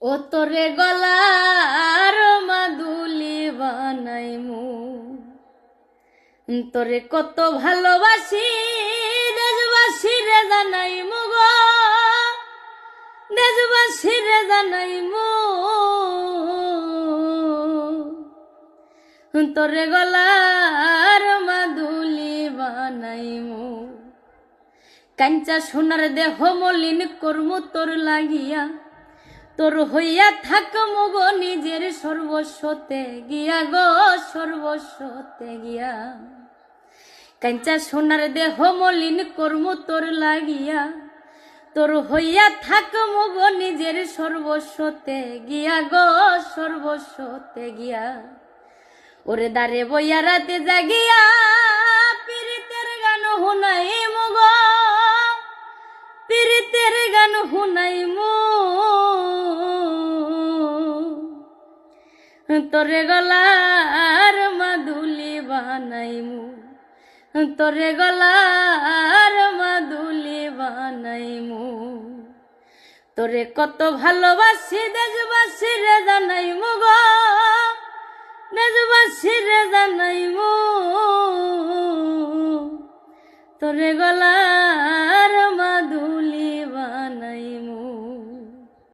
ও তোরে গলার মাদুলি বানাইমু, তোরে কত ভালোবাসি দেশবাসী রে জানাইমু গো, দেশবাসী রে জানাইমু। তোরে গলার মাদুলি বানাইমু, কাঞ্চা সোনার দেহ মলিন করমু তোর লাগিয়া, তোর হইয়া থাকমু গো নিজের সর্বস্বতে গিয়া গো, সর্বস্বতে গিয়া। কাঞ্চা সোনার দেহ মলিন করমু তোর লাগিয়া, তোর হইয়া থাকমু গো নিজের সর্বস্বতে গিয়া গো, সর্বস্বতে গিয়া। ওরে দারে বইয়া রাতে জাগিয়া পীড়িতের গান শুনাইমু গো, পীড়িতের গান শুনাইমু। তোরে গলার মাদুলি বানাইমু, তোরে গলার মাদুলি বানাইমু। তোরে কত ভালোবাসি দেশবাসী রে জানাইমু গো, দেশবাসী রে জানাইমু। তোরে গলার